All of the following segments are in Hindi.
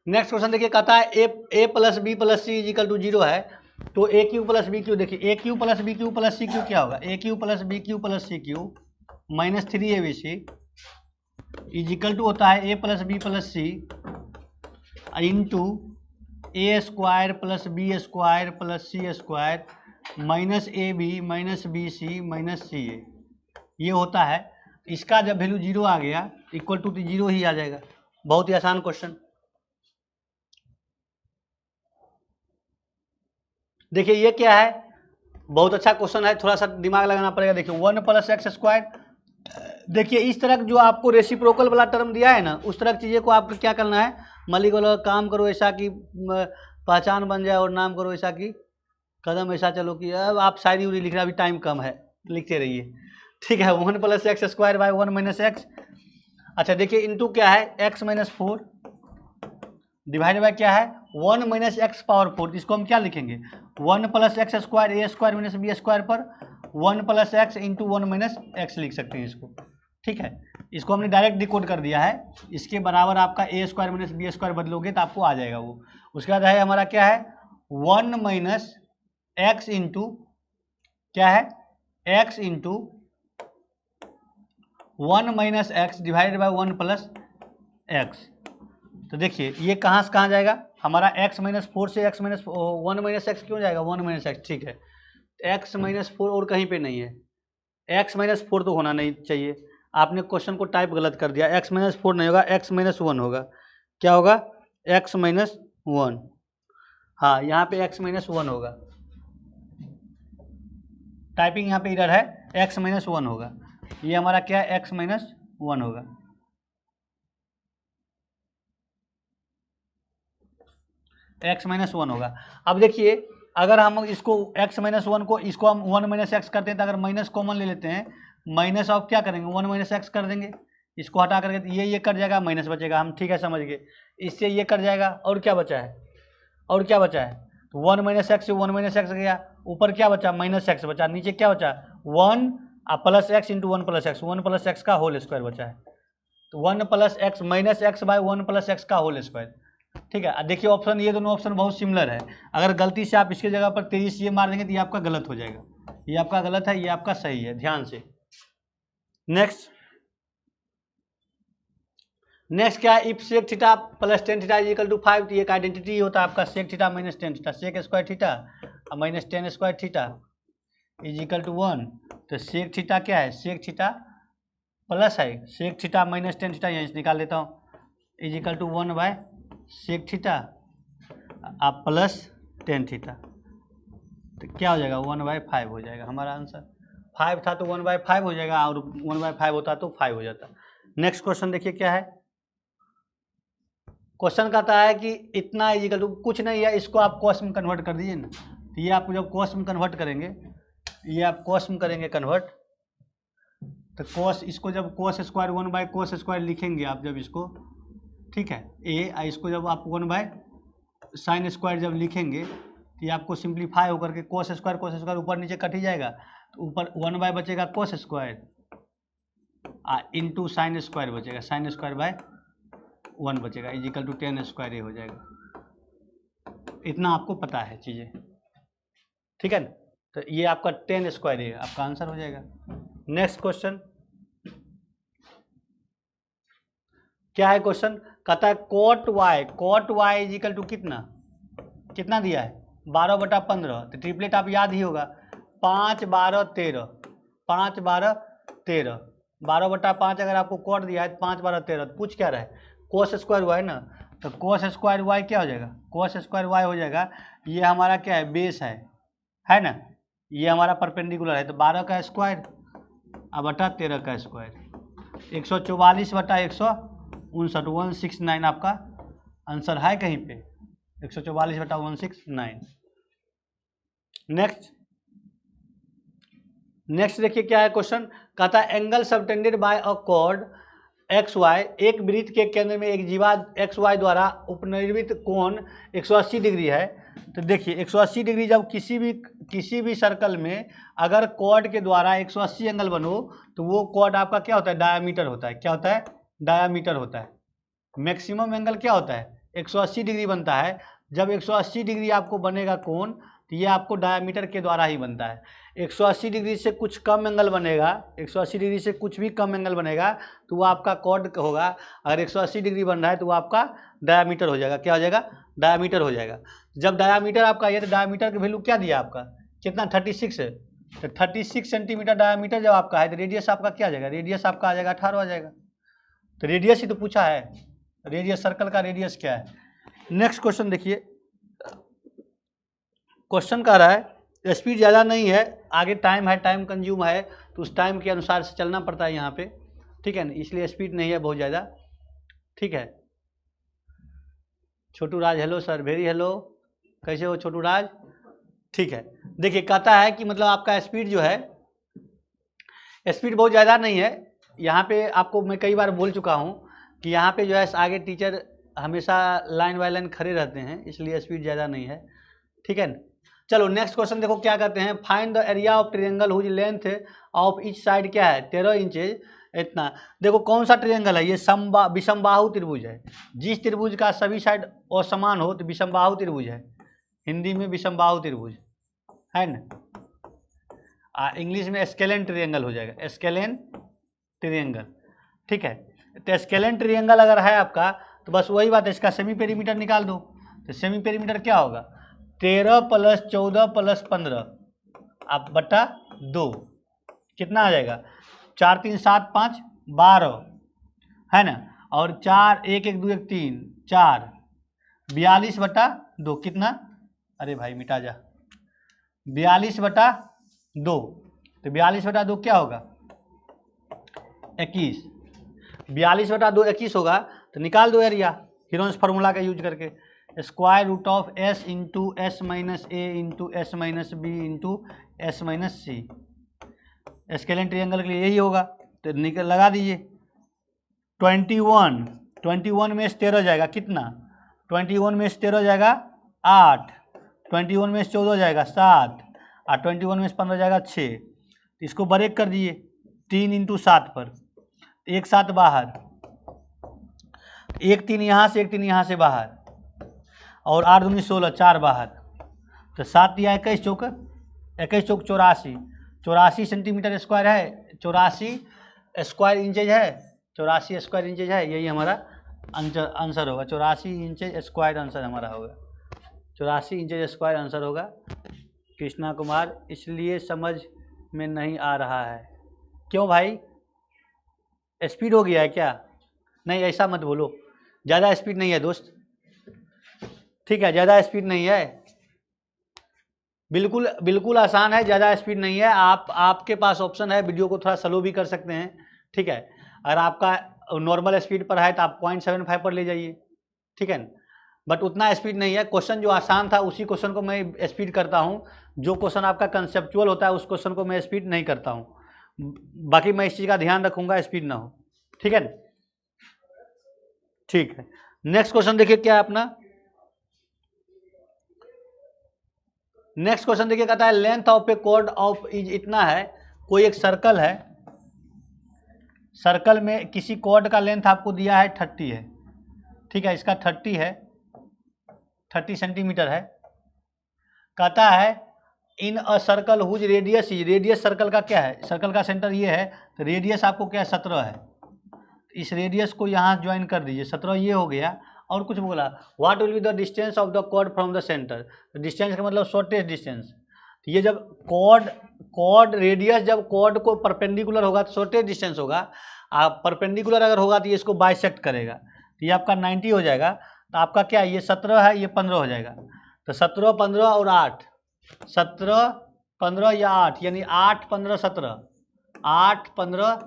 नेक्स्ट क्वेश्चन देखिए, कहता है A plus B plus C is equal to 0 है, तो A cube plus B cube, देखिए A cube plus B cube plus C cube क्या होगा, A cube plus B cube plus C cube minus 3abc is equal to होता है A plus B plus C into A square plus B square plus C square minus A B minus B C minus C A, ये होता है। इसका जब वैल्यू 0 आ गया इक्वल टू 0 ही आ जाएगा। बहुत ही आसान क्वेश्चन। देखिए ये क्या है, बहुत अच्छा क्वेश्चन है, थोड़ा सा दिमाग लगाना पड़ेगा। देखिए 1 प्लस एक्स स्क्वायर, देखिए इस तरह जो आपको रेसिप्रोकल वाला टर्म दिया है ना, उस तरह की चीज़ें को आपको क्या करना है, मलिक वाला काम करो ऐसा कि पहचान बन जाए, और नाम करो ऐसा कि कदम ऐसा चलो कि अब आप शायरी उरी लिख रहे, अभी टाइम कम है, लिखते रहिए, ठीक है। 1 plus x square by 1 minus x, अच्छा देखिए इंटू क्या है एक्स माइनस 4 डिवाइड बाय क्या है 1 माइनस एक्स पावर 4, इसको हम क्या लिखेंगे 1 प्लस एक्स स्क्वायर ए स्क्वायर माइनस बी स्क्वायर पर 1 plus x into 1 minus x लिख सकते हैं इसको, ठीक है। इसको हमने डायरेक्ट डिकोड कर दिया है, इसके बराबर आपका ए स्क्वायर माइनस बी स्क्वायर बदलोगे तो आपको आ जाएगा वो। उसके बाद है हमारा क्या है 1 माइनस एक्स इंटू क्या है x into 1 minus x divided by 1 plus x. तो देखिए ये कहाँ से कहाँ जाएगा, हमारा x माइनस 4 से x माइनस 1 माइनस एक्स क्यों जाएगा 1 माइनस एक्स, ठीक है। x माइनस 4 और कहीं पे नहीं है, x माइनस 4 तो होना नहीं चाहिए, आपने क्वेश्चन को टाइप गलत कर दिया, x माइनस 4 नहीं होगा, x माइनस 1 होगा। क्या होगा x माइनस 1, हाँ यहाँ पे x माइनस 1 होगा, टाइपिंग यहाँ पे इधर है, x माइनस 1 होगा, ये हमारा क्या है x माइनस 1 होगा। x माइनस 1 होगा। अब देखिए अगर हम इसको x माइनस 1 को इसको हम 1 माइनस एक्स करते हैं, तो अगर माइनस कॉमन ले लेते हैं, माइनस ऑफ क्या करेंगे 1 माइनस एक्स कर देंगे, इसको हटा करके ये कट जाएगा, माइनस बचेगा, हम ठीक है समझ गए। इससे ये कट जाएगा, और क्या बचा है, और क्या बचा है, तो 1 माइनस एक्स से 1 माइनस एक्स गया, ऊपर क्या बचा माइनस एक्स बचा, नीचे क्या बचा 1 plus x into 1 plus x, 1 plus x का होल स्क्वायर बचा है, तो 1 plus x minus x by 1 plus x का होल स्क्वायर, ठीक है। देखिए ऑप्शन, ये दोनों ऑप्शन बहुत सिमिलर है, अगर गलती से आप इसके जगह पर 23 ये मार देंगे तो ये आपका गलत हो जाएगा, ये आपका गलत है, ये आपका सही है, ध्यान से। नेक्स्ट क्या है, if sec theta plus tan theta equal to 5, तो एक आइडेंटिटी होता है आपका sec theta minus tan theta, sec square theta minus tan square theta is equal to 1, तो सेक थीटा क्या है सेक थीटा प्लस है sec theta minus tan theta, यहाँ से निकाल लेता हूँ, is equal to 1 by sec theta आप प्लस टेन थीटा, तो क्या हो जाएगा 1/5 हो जाएगा हमारा आंसर। 5 था तो 1/5 हो जाएगा, और 1/5 होता तो 5 हो जाता। नेक्स्ट क्वेश्चन देखिए क्या है, क्वेश्चन कहता है कि इतना इजिकल टू कुछ नहीं है, इसको आप कॉस में कन्वर्ट कर दीजिए ना, तो ये आप जब कॉस में कन्वर्ट करेंगे, ये आप कॉस में करेंगे कन्वर्ट, तो कॉस इसको जब cos square 1 by cos square लिखेंगे आप जब इसको, ठीक है, इसको जब आप 1 बाय साइन स्क्वायर जब लिखेंगे तो ये आपको सिंप्लीफाई होकर के कोस स्क्वायर ऊपर नीचे कट ही जाएगा, तो ऊपर 1 बाय बचेगा cos square into sine square बचेगा, साइन स्क्वायर बाय 1 बचेगा is equal to tan square, ये हो जाएगा। इतना आपको पता है चीज़ें, ठीक है ना, तो ये आपका 10 स्क्वायर है, आपका आंसर हो जाएगा। नेक्स्ट क्वेश्चन क्या है, क्वेश्चन कहता है cot Y is equal to कितना दिया है 12/15, तो ट्रिपलेट आप याद ही होगा 5 12 13, 5 12 13, 12/5 अगर आपको कोट दिया है तो 5 12 13, तो पूछ क्या रहा है कोस स्क्वायर वाई ना, तो कोस स्क्वायर वाई क्या हो जाएगा कोस स्क्वायर वाई हो जाएगा, ये हमारा क्या है बेस है ना, ये हमारा परपेंडिकुलर है, तो 12 का स्क्वायर अब बटा 13 का स्क्वायर 144/159, 169 आपका आंसर है कहीं पे 144/169। नेक्स्ट देखिए क्या है क्वेश्चन, कहता है angle subtended by a chord X Y, एक वृत्त के केंद्र में एक जीवा एक्स वाई द्वारा उपनिर्मित कोण 180 डिग्री है। तो देखिए 180 डिग्री जब किसी भी सर्कल में अगर कॉर्ड के द्वारा 180 एंगल बनो, तो वो कॉर्ड आपका क्या होता है डायामीटर होता है, क्या होता है डायामीटर होता है। मैक्सिमम एंगल क्या होता है 180 डिग्री बनता है। जब 180 डिग्री आपको बनेगा कोण, तो ये आपको डायमीटर के द्वारा ही बनता है। 180 डिग्री से कुछ कम एंगल बनेगा, 180 डिग्री से कुछ भी कम एंगल बनेगा तो वो आपका कॉर्ड होगा। अगर 180 डिग्री बन रहा है तो वो आपका डायमीटर हो जाएगा। क्या हो जाएगा? डायमीटर हो जाएगा। जब डायमीटर आपका ये, तो डायमीटर की वैल्यू क्या दिया आपका? कितना? 36 है। तो 36 सेंटीमीटर डायमीटर जब आपका है तो रेडियस आपका क्या आ जाएगा? रेडियस आपका आ जाएगा 18 आ जाएगा। तो रेडियस ही तो पूछा है, रेडियस, सर्कल का रेडियस क्या है। नेक्स्ट क्वेश्चन देखिए, क्वेश्चन कह रहा है स्पीड ज़्यादा नहीं है, आगे टाइम है, टाइम कंज्यूम है, तो उस टाइम के अनुसार से चलना पड़ता है यहाँ पे, ठीक है ना, इसलिए स्पीड नहीं है बहुत ज़्यादा, ठीक है। छोटू राज हेलो सर, वेरी हेलो, कैसे हो छोटू राज? ठीक है। देखिए कहता है कि मतलब आपका स्पीड जो है, स्पीड बहुत ज़्यादा नहीं है। यहाँ पे आपको मैं कई बार बोल चुका हूँ कि यहाँ पे जो है आगे टीचर हमेशा लाइन बाय लाइन खड़े रहते हैं, इसलिए स्पीड ज़्यादा नहीं है, ठीक है ना। चलो नेक्स्ट क्वेश्चन देखो क्या कहते हैं, find the area of triangle whose length of each side क्या है? 13 इंचेज इतना। देखो कौन सा ट्रायंगल है ये? विषमबाहु त्रिभुज है। जिस त्रिभुज का सभी साइड असमान हो तो विषमबाहु त्रिभुज है, हिंदी में विषमबाहु त्रिभुज है ना। इंग्लिश में स्केलेन ट्रायंगल हो जाएगा, स्केलेन ट्रायंगल, ठीक है। तो स्केलेन ट्रायंगल अगर है आपका तो बस वही बात है, इसका सेमी पेरीमीटर निकाल दो। तो सेमी पेरीमीटर क्या होगा? 13 + 14 + 15 आप बटा 2 कितना आ जाएगा? 4 3 7 5 12 है ना, और 4 1 1 2 1 3 4 42 बटा 2 कितना? अरे भाई मिटा जा, 42 बटा 2। तो 42 बटा 2 क्या होगा? 21। 42 बटा 2 21 होगा। तो निकाल दो एरिया हीरोन्स फार्मूला का यूज करके, square root of s into S minus A into S minus B into S minus C. Scalene triangle के लिए यही होगा, तो निकल लगा दीजिए। 21 में से 13 जाएगा कितना? 21 में से 13 जाएगा 8, 21 में से 14 जाएगा 7, और 21 में से 15 जाएगा 6। इसको ब्रेक कर दिए 3 इंटू 7 पर, 1 7 बाहर, 1 3 यहाँ से, 1 3 यहाँ से बाहर, और 8 दूनी 16 4 बाहर। तो 7 या 21 चौक 84, 84 सेंटीमीटर स्क्वायर है, 84 स्क्वायर इंचेज है, 84 स्क्वायर इंचेज है, यही हमारा आंसर होगा। 84 इंचेज स्क्वायर आंसर हमारा होगा, 84 इंचेज स्क्वायर आंसर होगा। कृष्णा कुमार, इसलिए समझ में नहीं आ रहा है। क्यों भाई, स्पीड हो गया है क्या? नहीं ऐसा मत बोलो, ज़्यादा स्पीड नहीं है दोस्त, ठीक है, ज़्यादा स्पीड नहीं है, बिल्कुल बिल्कुल आसान है, ज़्यादा स्पीड नहीं है। आपके पास ऑप्शन है, वीडियो को थोड़ा स्लो भी कर सकते हैं, ठीक है। अगर आपका नॉर्मल स्पीड पर है तो आप 0.75 पर ले जाइए, ठीक है, बट उतना स्पीड नहीं है। क्वेश्चन जो आसान था उसी क्वेश्चन को मैं स्पीड करता हूँ, जो क्वेश्चन आपका कंसेप्चुअल होता है उस क्वेश्चन को मैं स्पीड नहीं करता हूँ। बाकी मैं इस चीज़ का ध्यान रखूँगा स्पीड ना हो, ठीक है, ठीक है। नेक्स्ट क्वेश्चन देखिए क्या है अपना, नेक्स्ट क्वेश्चन देखिए कहता है length of a chord of is इतना है। कोई एक सर्कल है, सर्कल में किसी कॉर्ड का लेंथ आपको दिया है 30 है, ठीक है, इसका 30 है, 30 सेंटीमीटर है। कहता है in a circle whose radius is, radius circle का क्या है? सर्कल का सेंटर ये है, तो रेडियस आपको क्या है? 17 है। इस रेडियस को यहाँ ज्वाइन कर दीजिए, 17 ये हो गया। और कुछ बोला, what will be the distance of the chord from the centre. Distance का मतलब शॉर्टेस्ट डिस्टेंस। तो ये जब कॉर्ड रेडियस जब कॉर्ड को परपेंडिकुलर होगा तो शॉर्टेस्ट डिस्टेंस होगा, आप परपेंडिकुलर अगर होगा तो ये इसको बाइसेक्ट करेगा, तो ये आपका 90 हो जाएगा। तो आपका क्या है? ये 17 है, ये 15 हो जाएगा। तो 17 15 और 8, 17 15 या 8, यानी 8 15 17, 8 15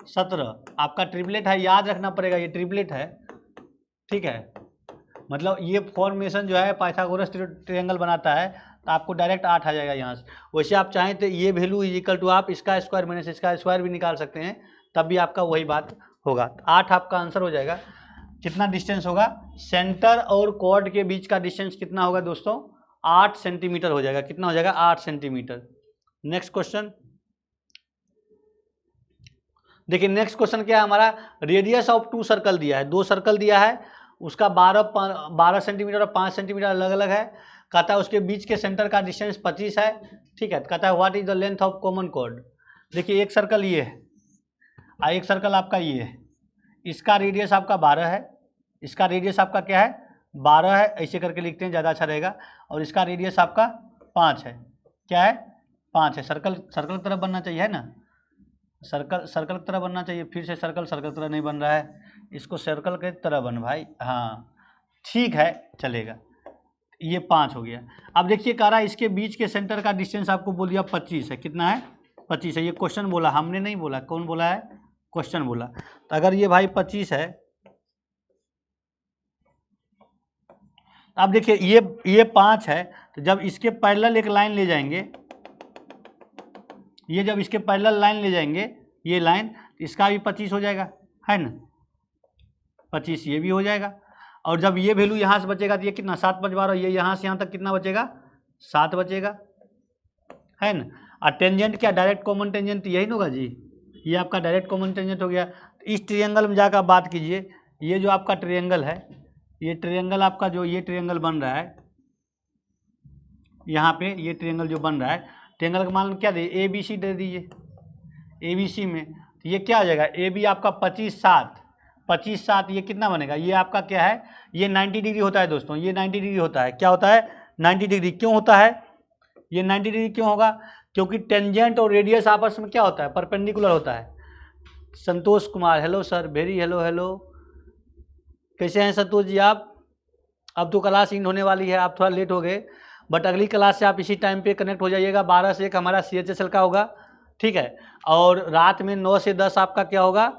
17 आपका ट्रिपलेट है, याद रखना पड़ेगा ये ट्रिपलेट है, ठीक है। मतलब ये फॉर्मेशन जो है पाइथागोरस ट्रायंगल बनाता है, तो आपको डायरेक्ट 8 आ जाएगा यहाँ से। वैसे आप चाहें तो ये वैल्यू इज इक्वल टू आप इसका स्क्वायर माइनस इसका स्क्वायर भी निकाल सकते हैं, तब भी आपका वही बात होगा। 8 आपका आंसर हो जाएगा। कितना डिस्टेंस होगा? सेंटर और कॉर्ड के बीच का डिस्टेंस कितना होगा दोस्तों? 8 सेंटीमीटर हो जाएगा। कितना हो जाएगा? 8 सेंटीमीटर। नेक्स्ट क्वेश्चन देखिए, नेक्स्ट क्वेश्चन क्या है हमारा? रेडियस ऑफ 2 सर्कल दिया है, 2 सर्कल दिया है, उसका 12 सेंटीमीटर और 5 सेंटीमीटर अलग अलग है। कहता है उसके बीच के सेंटर का डिस्टेंस 25 है, ठीक है। कहता है what is the length of common chord. देखिए एक सर्कल ये है और एक सर्कल आपका ये है, इसका रेडियस आपका 12 है, इसका रेडियस आपका क्या है 12 है, ऐसे करके लिखते हैं ज़्यादा अच्छा रहेगा। और इसका रेडियस आपका 5 है, क्या है 5 है। सर्कल सर्कल की तरफ बनना चाहिए है ना, सर्कल की तरह बनना चाहिए। फिर से सर्कल की तरह नहीं बन रहा है, इसको सर्कल की तरह बन भाई, हाँ ठीक है चलेगा। ये 5 हो गया। अब देखिए कह रहा है इसके बीच के सेंटर का डिस्टेंस आपको बोल दिया 25 है। कितना है 25 है। ये क्वेश्चन बोला, हमने नहीं बोला, कौन बोला है क्वेश्चन बोला। तो अगर ये भाई 25 है, अब देखिए ये 5 है, तो जब इसके पैरेलल एक लाइन ले जाएंगे, ये जब इसके पैरेलल लाइन ले जाएंगे ये लाइन, इसका भी 25 हो जाएगा है ना, 25 ये भी हो जाएगा। और जब ये वैल्यू यहाँ से बचेगा तो ये कितना 7 5 12, ये यहाँ से यहाँ तक कितना बचेगा 7 बचेगा है ना। और टेंजेंट क्या, डायरेक्ट कॉमन टेंजेंट यही ना होगा जी, ये आपका डायरेक्ट कॉमन टेंजेंट हो गया। इस ट्रायंगल में जाकर बात कीजिए, ये जो आपका ट्रायंगल है, ये ट्रायंगल आपका जो ये ट्रायंगल बन रहा है यहाँ पे, ये ट्रायंगल जो बन रहा है, ट्रायंगल का मान क्या दे ABC दे दीजिए। ABC में तो ये क्या हो जाएगा, AB आपका 25 7, ये कितना बनेगा, ये आपका क्या है, ये 90 डिग्री होता है दोस्तों, ये 90 डिग्री होता है। क्या होता है 90 डिग्री। क्यों होता है ये 90 डिग्री, क्यों होगा, क्योंकि टेंजेंट और रेडियस आपस में क्या होता है परपेंडिकुलर होता है। Santosh Kumar, hello sir, very hello, कैसे हैं संतोष जी आप। अब तो क्लास इन होने वाली है, आप थोड़ा लेट हो गए, बट अगली क्लास से आप इसी टाइम पे कनेक्ट हो जाइएगा। 12 से 1 हमारा CHSL का होगा, ठीक है। और रात में 9 से 10 आपका क्या होगा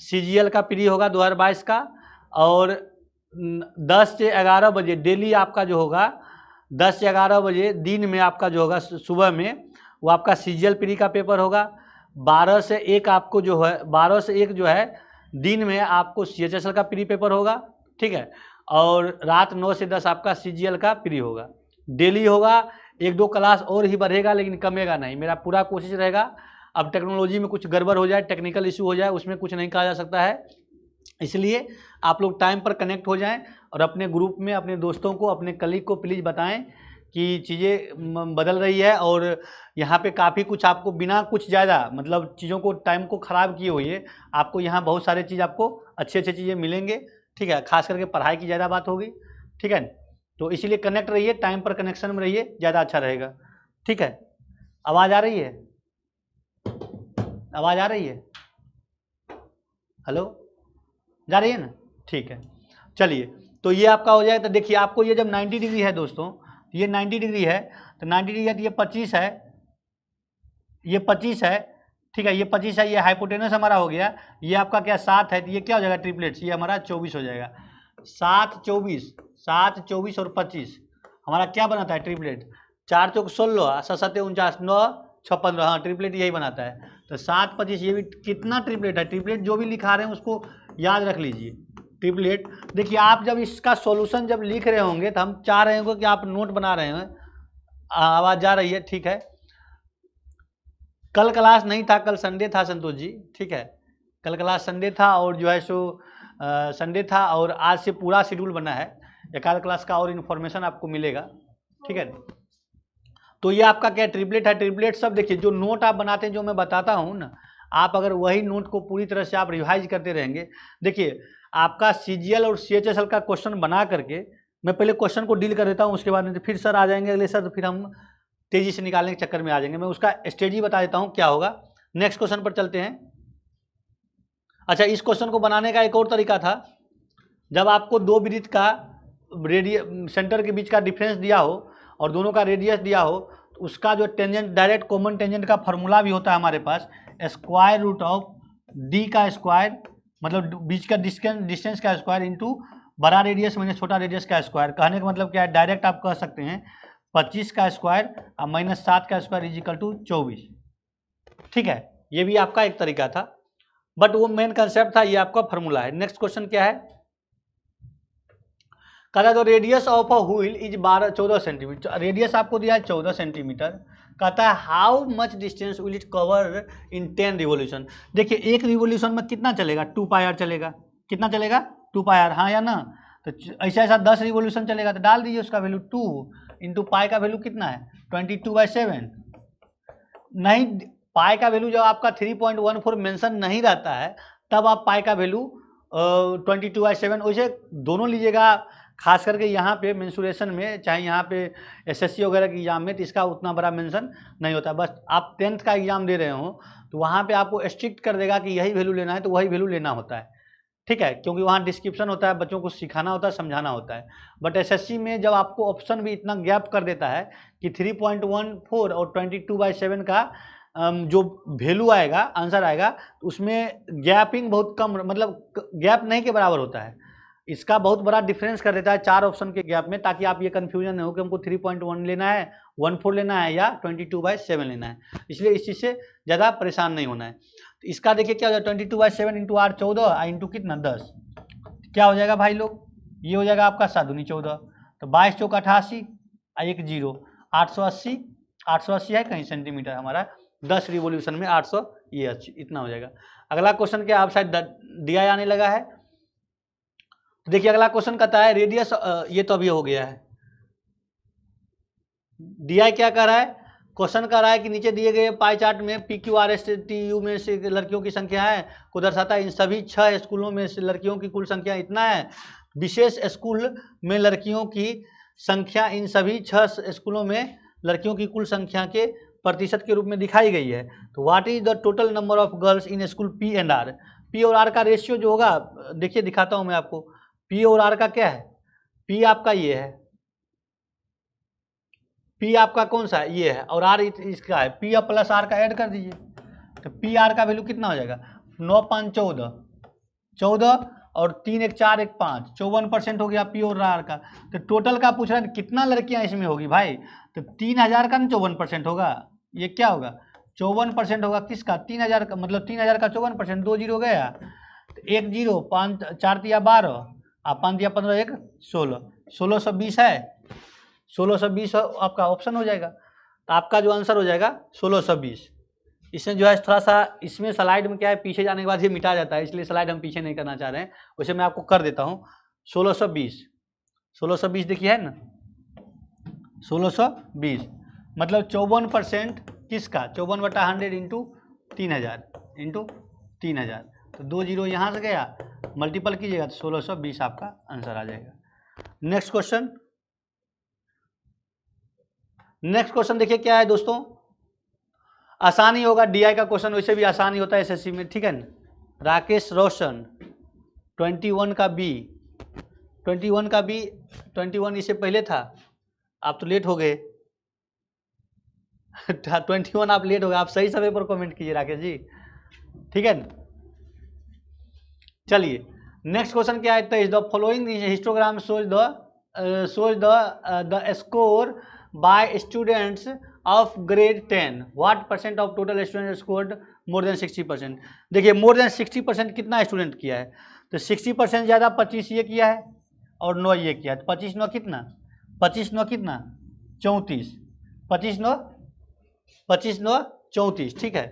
CGL का पीरी होगा 2022 का। और 10 से 11 बजे डेली आपका जो होगा, 10 से 11 बजे दिन में आपका जो होगा सुबह में, वो आपका CGL पीरी का पेपर होगा। 12 से 1 आपको जो है, 12 से 1 जो है दिन में आपको CHSL का प्री पेपर होगा, ठीक है। और रात 9 से 10 आपका CGL का प्री होगा, डेली होगा। 1-2 क्लास और ही बढ़ेगा लेकिन कमेगा नहीं, मेरा पूरा कोशिश रहेगा। अब टेक्नोलॉजी में कुछ गड़बड़ हो जाए, टेक्निकल इशू हो जाए, उसमें कुछ नहीं कहा जा सकता है, इसलिए आप लोग टाइम पर कनेक्ट हो जाएं। और अपने ग्रुप में अपने दोस्तों को, अपने कलीग को प्लीज़ बताएं कि चीज़ें बदल रही है। और यहाँ पे काफ़ी कुछ आपको बिना कुछ ज़्यादा मतलब चीज़ों को टाइम को ख़राब किए हुए आपको यहाँ बहुत सारे चीज़ आपको अच्छे चीज़ें मिलेंगे, ठीक है। खास करके पढ़ाई की ज़्यादा बात होगी, ठीक है। तो इसीलिए कनेक्ट रहिए, टाइम पर कनेक्शन में रहिए, ज़्यादा अच्छा रहेगा, ठीक है। आवाज़ आ रही है, आवाज़ आ रही है, हेलो, जा रही है ना, ठीक है। चलिए तो ये आपका हो जाए। तो देखिए आपको ये जब 90 डिग्री है दोस्तों, ये 90 डिग्री है, तो 90 डिग्री है तो ये 25 है, ये 25 है, ठीक है, ये 25 है, ये हाइपोटेनस हमारा हो गया। ये आपका क्या 7 है, तो ये क्या हो जाएगा ट्रिपलेट्स, ये हमारा 24 हो जाएगा। 7 24 और 25 हमारा क्या बनाता है ट्रिपलेट, 4 चौक 16, 7 7 49, 9 6 15, हाँ ट्रिपलेट यही बनाता है। तो 7 25 ये भी कितना ट्रिपलेट है। ट्रिपलेट जो भी लिखा रहे हैं उसको याद रख लीजिए ट्रिपलेट। देखिए आप जब इसका सॉल्यूशन जब लिख रहे होंगे तो हम चाह रहे होंगे कि आप नोट बना रहे हैं। आवाज़ जा रही है, ठीक है। कल क्लास नहीं था, कल संडे था संतोष जी, ठीक है। कल क्लास संडे था और जो है सो संडे था, और आज से पूरा शेड्यूल बना है। एक आध क्लास का और इन्फॉर्मेशन आपको मिलेगा, ठीक है। तो ये आपका क्या ट्रिपलेट है। ट्रिपलेट सब देखिए जो नोट आप बनाते हैं, जो मैं बताता हूँ ना, आप अगर वही नोट को पूरी तरह से आप रिवाइज करते रहेंगे। देखिए आपका CGL और CHSL का क्वेश्चन बना करके मैं पहले क्वेश्चन को डील कर देता हूँ, उसके बाद में फिर सर आ जाएंगे अगले सर, तो फिर हम तेजी से निकालने के चक्कर में आ जाएंगे। मैं उसका स्ट्रेटजी बता देता हूँ क्या होगा। नेक्स्ट क्वेश्चन पर चलते हैं। अच्छा, इस क्वेश्चन को बनाने का एक और तरीका था, जब आपको दो वृत्त का सेंटर के बीच का डिफरेंस दिया हो और दोनों का रेडियस दिया हो, तो उसका जो टेंजेंट, डायरेक्ट कॉमन टेंजेंट का फॉर्मूला भी होता है हमारे पास, स्क्वायर रूट ऑफ डी का स्क्वायर, मतलब बीच का डिस्टेंस का स्क्वायर इंटू बड़ा रेडियस माइनस छोटा रेडियस का स्क्वायर। कहने का मतलब क्या है, डायरेक्ट आप कह सकते हैं 25 का स्क्वायर और माइनस 7 का स्क्वायर इज इक्वल टू 24, ठीक है। ये भी आपका एक तरीका था, बट वो मेन कंसेप्ट था, ये आपका फॉर्मूला है। नेक्स्ट क्वेश्चन क्या है, कहता है तो radius of a wheel is 14 centimetre. Radius आपको दिया है 14 सेंटीमीटर। कहता है how much distance will it cover in 10 revolution. देखिए एक रिवोल्यूशन में कितना चलेगा, 2 पाई आर चलेगा। कितना चलेगा, 2 पाई आर, हाँ या ना। तो ऐसा ऐसा 10 रिवोल्यूशन चलेगा, तो डाल दीजिए उसका वैल्यू 2 इंटू पाई का वैल्यू कितना है 22/7। नहीं, पाई का वैल्यू जब आपका 3.14 मेंशन नहीं रहता है तब आप पाई का वैल्यू 22/7 वैसे दोनों लीजिएगा। खास करके यहाँ पे मेंसुरेशन में, चाहे यहाँ पे एसएससी वगैरह के एग्जाम में, तो इसका उतना बड़ा मेंशन नहीं होता। बस आप 10th का एग्जाम दे रहे हो तो वहाँ पे आपको स्ट्रिक्ट कर देगा कि यही वैल्यू लेना है, तो वही वैल्यू लेना होता है, ठीक है, क्योंकि वहाँ डिस्क्रिप्शन होता है, बच्चों को सिखाना होता है, समझाना होता है। बट एसएससी में जब आपको ऑप्शन भी इतना गैप कर देता है कि 3.14 और 22/7 का जो वैल्यू आएगा, आंसर आएगा, तो उसमें गैपिंग बहुत कम, मतलब गैप नहीं के बराबर होता है। इसका बहुत बड़ा डिफरेंस कर देता है 4 ऑप्शन के गैप में, ताकि आप ये कन्फ्यूजन नहीं हो कि हमको 3.1 लेना है, 14 लेना है या 22/7 लेना है। इसलिए इस चीज़ से ज़्यादा परेशान नहीं होना है। तो इसका देखिए क्या हो जाएगा 22/7 इंटू R 14 इंटू कितना 10, क्या हो जाएगा भाई लोग, ये हो जाएगा आपका 7 दूनी 14, तो 22 चौक 88 1 0 880, 880 है कहीं सेंटीमीटर हमारा, 10 रिवोल्यूशन में 800, ये इतना हो जाएगा। अगला क्वेश्चन क्या आप शायद दिया आने लगा है। तो देखिए अगला क्वेश्चन कहता है रेडियस, ये तो अभी हो गया है। दिया क्या कर रहा है, क्वेश्चन कर रहा है कि नीचे दिए गए पाई चार्ट में PQRSTU में से लड़कियों की संख्या है को दर्शाता है। इन सभी 6 स्कूलों में से लड़कियों की कुल संख्या इतना है। विशेष स्कूल में लड़कियों की संख्या इन सभी 6 स्कूलों में लड़कियों की कुल संख्या के प्रतिशत के रूप में दिखाई गई है। तो what is the total number of girls in school P and R। P और R का रेशियो जो होगा, देखिए दिखाता हूँ मैं आपको। P और R का क्या है, P आपका ये है, P आपका कौन सा है, ये है, और R इसका है। P प्लस R का ऐड कर दीजिए, तो P R का वैल्यू कितना हो जाएगा 9 5 14, 14 और 3 1 4 1 5, 54% हो गया P और R का। तो टोटल का पूछ रहा है कितना लड़कियां इसमें होगी भाई, तो 3000 का 54% होगा, ये क्या होगा 54% होगा किसका 3000 का, मतलब 3000 का 54%, 2 0 गया, तो 1 0 5 4 तिया 12 और 5 तिया 15 1 16, 1620 है, 1620 आपका ऑप्शन हो जाएगा। तो आपका जो आंसर हो जाएगा 1620। इसमें जो है थोड़ा सा, इसमें स्लाइड में क्या है पीछे जाने के बाद ये मिटा जाता है, इसलिए स्लाइड हम पीछे नहीं करना चाह रहे हैं, वैसे मैं आपको कर देता हूँ 1620। 1620 देखिए है ना 1620, मतलब 54% किसका 54/100 इंटू 3000, तो 2 0 यहाँ से गया, मल्टीपल कीजिएगा तो 1620 आपका आंसर आ जाएगा। नेक्स्ट क्वेश्चन, नेक्स्ट क्वेश्चन देखिए क्या है दोस्तों, आसानी होगा, DI का क्वेश्चन वैसे भी आसानी होता है SSC में, ठीक है ना। राकेश रोशन 21 का B, 21 इससे पहले था, आप तो लेट हो गए 21 आप लेट हो गए, आप सही समय पर कमेंट कीजिए राकेश जी, ठीक है ना। चलिए नेक्स्ट क्वेश्चन क्या है, the following histogram shows the score by students of grade 10, what % of total students scored more than 60%। देखिए मोर देन 60% कितना स्टूडेंट किया है, तो 60% ज़्यादा 25 ये किया है और 9 ये किया है, तो 25 9 कितना 34, 25 9 34, ठीक है,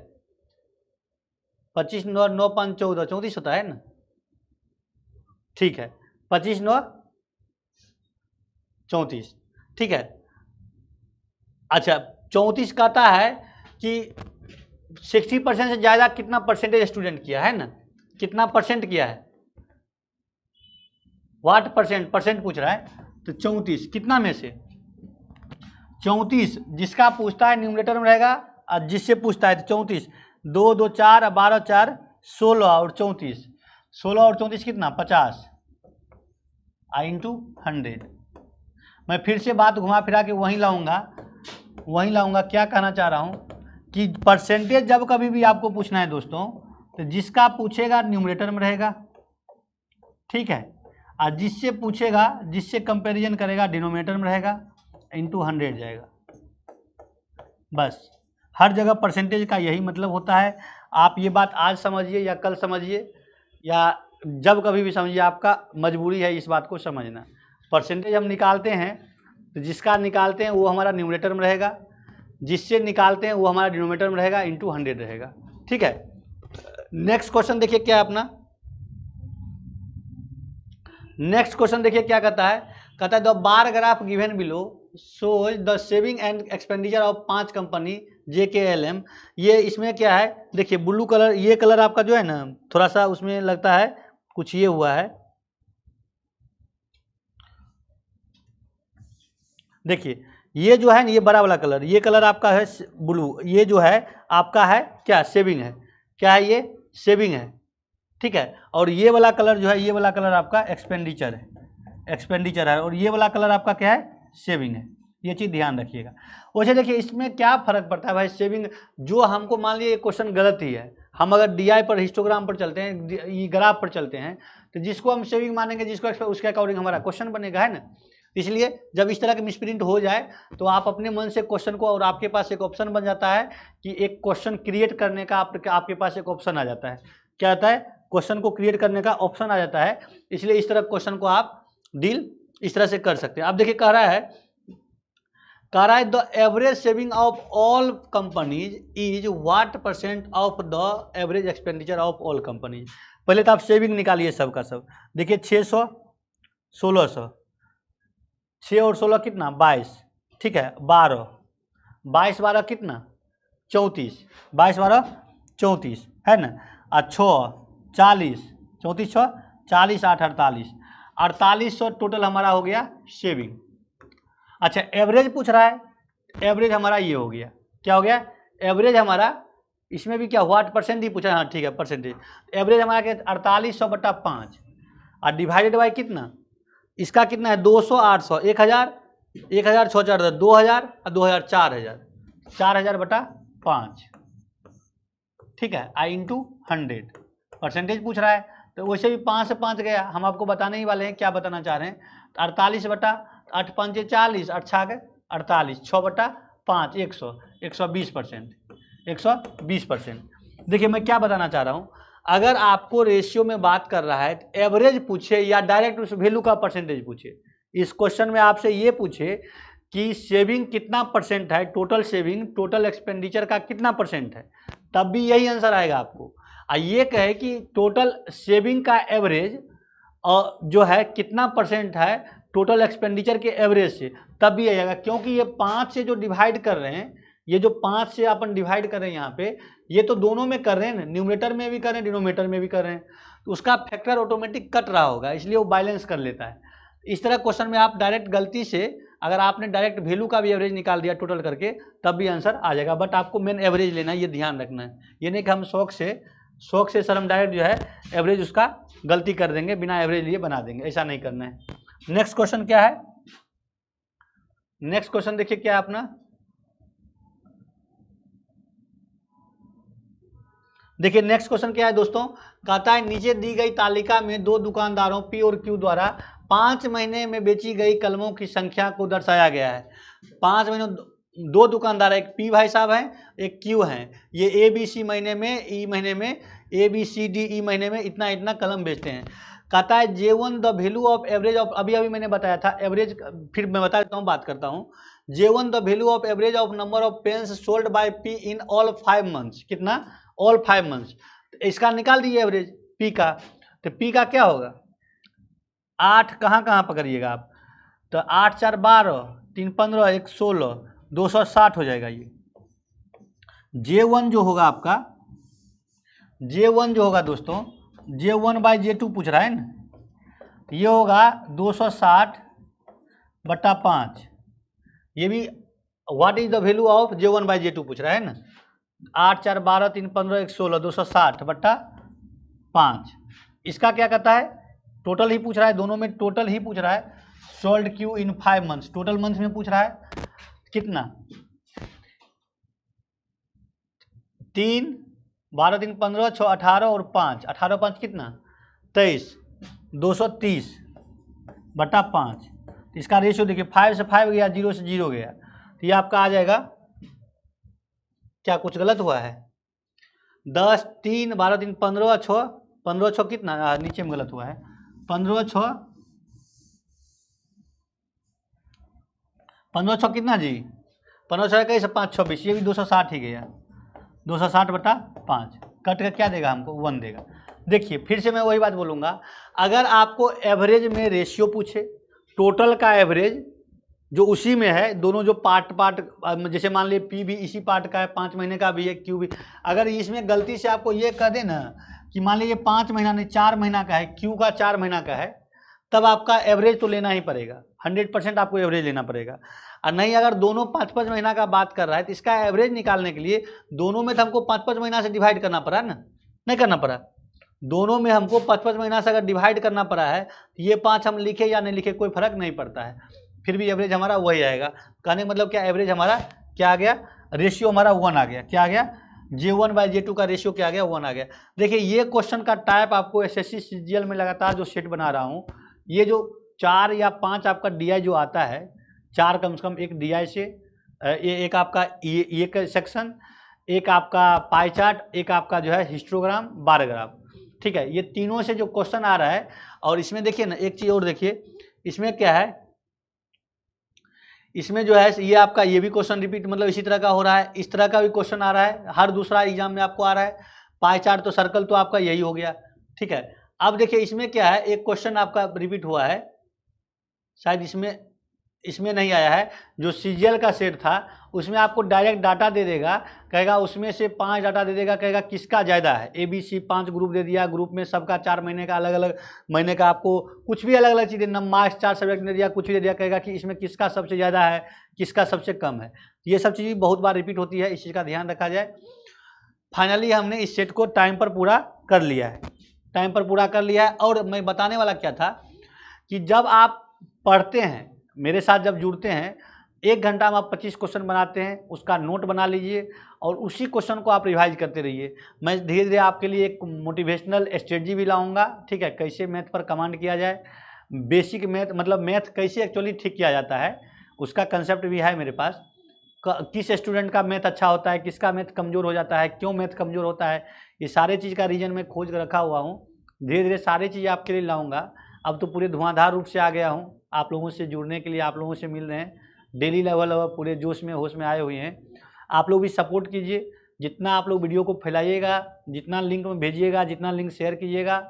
25 9 9 5 14, 34 होता है ना, ठीक है, 25 9 34, ठीक है। अच्छा 34 कहता है कि 60% से ज़्यादा कितना परसेंटेज स्टूडेंट किया है ना, कितना परसेंट किया है, व्हाट परसेंट पूछ रहा है, तो 34 कितना में से 34 जिसका पूछता है न्यूमरेटर में रहेगा, और जिससे पूछता है तो 34, 2 2 4 12 4 16 और 34, 16 और 34 कितना 50 इंटू 100। मैं फिर से बात घुमा फिरा के वहीं लाऊंगा, क्या कहना चाह रहा हूँ कि परसेंटेज जब कभी भी आपको पूछना है दोस्तों, तो जिसका पूछेगा न्यूमरेटर में रहेगा, ठीक है, और जिससे पूछेगा, जिससे कंपैरिजन करेगा डिनोमिनेटर में रहेगा, इंटू 100 जाएगा। बस हर जगह परसेंटेज का यही मतलब होता है। आप ये बात आज समझिए या कल समझिए या जब कभी भी समझिए, आपका मजबूरी है इस बात को समझना। परसेंटेज हम निकालते हैं तो जिसका निकालते हैं वो हमारा न्यूमरेटर में रहेगा, जिससे निकालते हैं वो हमारा डिनोमिनेटर में रहेगा, इंटू 100 रहेगा, ठीक है। नेक्स्ट क्वेश्चन देखिए क्या है अपना, नेक्स्ट क्वेश्चन देखिए क्या कहता है the bar graph given below shows the saving and expenditure of 5 company JKLM। ये इसमें क्या है, देखिए ब्लू कलर, ये कलर आपका जो है ना थोड़ा सा उसमें लगता है कुछ ये हुआ है, देखिए ये जो है ना, ये बड़ा वाला कलर, ये कलर आपका है ब्लू, ये जो है आपका है क्या, सेविंग है, क्या है ये, सेविंग है, ठीक है। और ये वाला कलर जो है, ये वाला कलर आपका एक्सपेंडिचर है, एक्सपेंडिचर है, और ये वाला कलर आपका क्या है, सेविंग है। ये चीज़ ध्यान रखिएगा। वैसे देखिए इसमें क्या फर्क पड़ता है भाई, सेविंग जो हमको मान लीजिए क्वेश्चन गलत ही है, हम अगर DI पर हिस्टोग्राम पर चलते हैं, ग्राफ पर चलते हैं, तो जिसको हम सेविंग मानेंगे, जिसको उसके अकॉर्डिंग हमारा क्वेश्चन बनेगा, है ना। इसलिए जब इस तरह के मिसप्रिंट हो जाए तो आप अपने मन से क्वेश्चन को, और आपके पास एक ऑप्शन बन जाता है कि एक क्वेश्चन क्रिएट करने का आपके पास एक ऑप्शन आ जाता है। क्या आता है, क्वेश्चन को क्रिएट करने का ऑप्शन आ जाता है। इसलिए इस तरह क्वेश्चन को आप डील इस तरह से कर सकते हैं। अब देखिए कह रहा है the average saving of all companies is what percent of the average expenditure of all companies. पहले तो आप सेविंग निकालिए सबका सब। देखिए 600, 1600, 6 और 16 कितना, 22, ठीक है, 12, 22 12 कितना, 34, 22 12 34, है ना। और 6 40, 34 6 40, 8 48, 4800 टोटल हमारा हो गया सेविंग। अच्छा एवरेज पूछ रहा है, एवरेज हमारा ये हो गया, क्या हो गया, एवरेज हमारा, इसमें भी क्या व्हाट परसेंट ही पूछा है, हाँ ठीक है परसेंटेज। एवरेज हमारा क्या 4800/5 और डिवाइडेड बाई कितना, इसका कितना है 200, 800, 1000, 1000 6 4 2000 और 2000 4000, 4000/5, ठीक है, I × 100 परसेंटेज पूछ रहा है। तो वैसे भी 5 से 5 गया, हम आपको बताने ही वाले हैं क्या बताना चाह रहे हैं। 48/8 5 40, 8 6 48, 6/5 100, 120%, 120%। देखिए मैं क्या बताना चाह रहा हूँ, अगर आपको रेशियो में बात कर रहा है तो एवरेज पूछे या डायरेक्ट उस वैल्यू का परसेंटेज पूछे। इस क्वेश्चन में आपसे ये पूछे कि सेविंग कितना परसेंट है, टोटल सेविंग टोटल एक्सपेंडिचर का कितना परसेंट है, तब भी यही आंसर आएगा आपको। और ये कहे कि टोटल सेविंग का एवरेज जो है कितना परसेंट है टोटल एक्सपेंडिचर के एवरेज से, तब भी आएगा। क्योंकि ये 5 से जो डिवाइड कर रहे हैं, ये जो 5 से अपन डिवाइड कर रहे हैं यहाँ पे, ये तो दोनों में कर रहे हैं ना, न्यूमरेटर में भी कर रहे हैं, डिनोमिनेटर में भी कर रहे हैं, तो उसका फैक्टर ऑटोमेटिक कट रहा होगा, इसलिए वो बैलेंस कर लेता है। इस तरह क्वेश्चन में आप डायरेक्ट गलती से अगर आपने डायरेक्ट वैल्यू का भी एवरेज निकाल दिया टोटल करके, तब भी आंसर आ जाएगा। बट आपको मेन एवरेज लेना है, ये ध्यान रखना है। ये नहीं कि हम शौक से सर हम डायरेक्ट जो है एवरेज उसका गलती कर देंगे, बिना एवरेज लिए बना देंगे, ऐसा नहीं करना है। नेक्स्ट क्वेश्चन क्या है, नेक्स्ट क्वेश्चन देखिए क्या है अपना, देखिए नेक्स्ट क्वेश्चन क्या है दोस्तों, कहता है नीचे दी गई तालिका में 2 दुकानदारों P और Q द्वारा 5 महीने में बेची गई कलमों की संख्या को दर्शाया गया है। 5 महीनों 2 दुकानदार, एक P भाई साहब हैं, एक Q हैं। ये ABC महीने में, E महीने में, ABCDE महीने में इतना इतना कलम बेचते हैं। कहता है J1 the value of average of, अभी मैंने बताया था एवरेज, फिर मैं बता देता हूँ, बात करता हूँ। J1 the value of average of number of pens sold by P in all 5 months, कितना, ऑल 5 मंथ्स। इसका निकाल दीजिए एवरेज P का, तो P का क्या होगा, 8 कहाँ पकड़िएगा आप, तो 8 4 12, 3 15, 1 16, 260 हो जाएगा। ये J1 जो होगा आपका, J1 जो होगा दोस्तों, J1/J2 पूछ रहा है ना, ये होगा 260/5। ये भी what is the value of J1/J2 पूछ रहा है ना। 8 4 12, 3 15, 1 16, 260/5। इसका क्या कहता है, टोटल ही पूछ रहा है, दोनों में टोटल ही पूछ रहा है। सोल्ड Q इन 5 मंथ्स, टोटल मंथ्स में पूछ रहा है कितना, 3 12 3 15 6 18 और 5, 18 5 कितना, 23, 230/5। इसका रेशियो देखिए 5 से 5 गया, 0 से 0 गया, तो ये आपका आ जाएगा, क्या कुछ गलत हुआ है, 10 3 12 3 15 6, 15 6 कितना, नीचे में गलत हुआ है, 15 6 कितना जी, 15 6 कैसे 5 26, ये भी 260 ही गया, 260/5 कट कर क्या देगा हमको, 1 देगा। देखिए फिर से मैं वही बात बोलूँगा, अगर आपको एवरेज में रेशियो पूछे, टोटल का एवरेज जो उसी में है, दोनों जो पार्ट जैसे मान लीजिए पी भी इसी पार्ट का है, 5 महीने का भी है, क्यू भी, अगर इसमें गलती से आपको ये कह दे ना कि मान लीजिए 5 महीना नहीं 4 महीना का है, क्यू का 4 महीना का है, तब आपका एवरेज तो लेना ही पड़ेगा, 100% आपको एवरेज लेना पड़ेगा। और नहीं अगर दोनों 5-5 महीना का बात कर रहा है तो इसका एवरेज निकालने के लिए दोनों में तो हमको 5-5 महीना से डिवाइड करना पड़ा ना, नहीं करना पड़ा, दोनों में हमको 5-5 महीना से अगर डिवाइड करना पड़ा है तो ये 5 हम लिखे या नहीं लिखे कोई फर्क नहीं पड़ता है, फिर भी एवरेज हमारा वही आएगा। कहने का मतलब क्या, एवरेज हमारा क्या आ गया, रेशियो हमारा 1 आ गया, क्या आ गया, J1/J2 का रेशियो क्या आ गया, 1 आ गया। देखिए ये क्वेश्चन का टाइप आपको एसएससी सीजीएल में लगातार जो सेट बना रहा हूँ, ये जो 4 या 5 आपका DI जो आता है, 4 कम से कम एक DI से, एक आपका एक सेक्शन, एक आपका पाई चार्ट, एक आपका जो है हिस्टोग्राम, बार ग्राफ, ठीक है, ये तीनों से जो क्वेश्चन आ रहा है। और इसमें देखिए ना एक चीज़ और देखिए, इसमें क्या है, इसमें जो है ये आपका ये भी क्वेश्चन रिपीट मतलब इसी तरह का हो रहा है, इस तरह का भी क्वेश्चन आ रहा है, हर दूसरा एग्जाम में आपको आ रहा है। पाई चार्ट तो सर्कल तो आपका यही हो गया, ठीक है। अब देखिए इसमें क्या है, एक क्वेश्चन आपका रिपीट हुआ है, शायद इसमें नहीं आया है, जो सीजीएल का सेट था उसमें आपको डायरेक्ट डाटा दे देगा, कहेगा उसमें से 5 डाटा दे देगा, कहेगा किसका ज़्यादा है, ABC 5 ग्रुप दे दिया, ग्रुप में सबका 4 महीने का अलग अलग महीने का आपको कुछ भी अलग अलग चीज़ें मार्क्स 4 सब्जेक्ट दे दिया, कुछ भी दे दिया, कहेगा कि इसमें किसका सबसे ज़्यादा है, किसका सबसे कम है। ये सब चीज़ बहुत बार रिपीट होती है, इस चीज़ का ध्यान रखा जाए। फाइनली हमने इस सेट को टाइम पर पूरा कर लिया है, टाइम पर पूरा कर लिया है। और मैं बताने वाला क्या था कि जब आप पढ़ते हैं मेरे साथ, जब जुड़ते हैं, 1 घंटा में आप 25 क्वेश्चन बनाते हैं, उसका नोट बना लीजिए और उसी क्वेश्चन को आप रिवाइज करते रहिए। मैं धीरे धीरे आपके लिए एक मोटिवेशनल स्ट्रेटजी भी लाऊंगा, ठीक है, कैसे मैथ पर कमांड किया जाए, बेसिक मैथ मतलब मैथ कैसे एक्चुअली ठीक किया जाता है, उसका कंसेप्ट भी है मेरे पास। किस स्टूडेंट का मैथ अच्छा होता है, किसका मैथ कमज़ोर हो जाता है, क्यों मैथ कमज़ोर होता है, ये सारे चीज़ का रीजन मैं खोज कर रखा हुआ हूँ। धीरे धीरे सारी चीज़ें आपके लिए लाऊंगा। अब तो पूरे धुआंधार रूप से आ गया हूँ, आप लोगों से जुड़ने के लिए, आप लोगों से मिल रहे हैं, डेली लेवल पूरे जोश में होश में आए हुए हैं। आप लोग भी सपोर्ट कीजिए, जितना आप लोग वीडियो को फैलाइएगा, जितना लिंक में भेजिएगा, जितना लिंक शेयर कीजिएगा,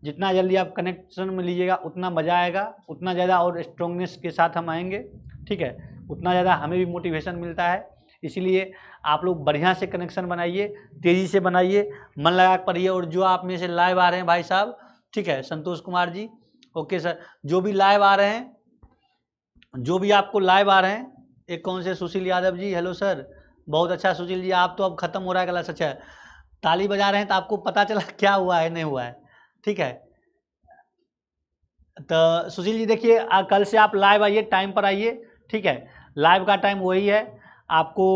जितना जल्दी आप कनेक्शन में लीजिएगा उतना मज़ा आएगा, उतना ज़्यादा और स्ट्रॉन्गनेस के साथ हम आएंगे, ठीक है, उतना ज़्यादा हमें भी मोटिवेशन मिलता है। इसीलिए आप लोग बढ़िया से कनेक्शन बनाइए, तेज़ी से बनाइए, मन लगा कर पढ़िए। और जो आप में से लाइव आ रहे हैं भाई साहब, ठीक है, संतोष कुमार जी, ओके सर, जो भी लाइव आ रहे हैं, जो भी आपको लाइव आ रहे हैं, एक कौन से सुशील यादव जी, हेलो सर, बहुत अच्छा सुशील जी, आप तो अब खत्म हो रहा है क्लास, अच्छा ताली बजा रहे हैं तो आपको पता चला क्या हुआ है नहीं हुआ है, ठीक है। तो सुशील जी देखिए कल से आप लाइव आइए, टाइम पर आइए, ठीक है, लाइव का टाइम वही है आपको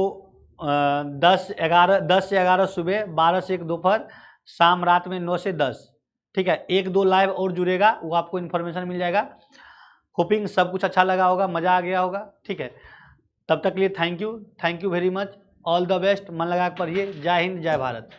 10 से 11 सुबह, 12 से 1 दोपहर, शाम रात में 9 से 10, ठीक है। 1-2 लाइव और जुड़ेगा, वो आपको इन्फॉर्मेशन मिल जाएगा। होपिंग सब कुछ अच्छा लगा होगा, मज़ा आ गया होगा, ठीक है। तब तक के लिए thank you very much, all the best, मन लगा कर पढ़िए। जय हिंद, जय भारत।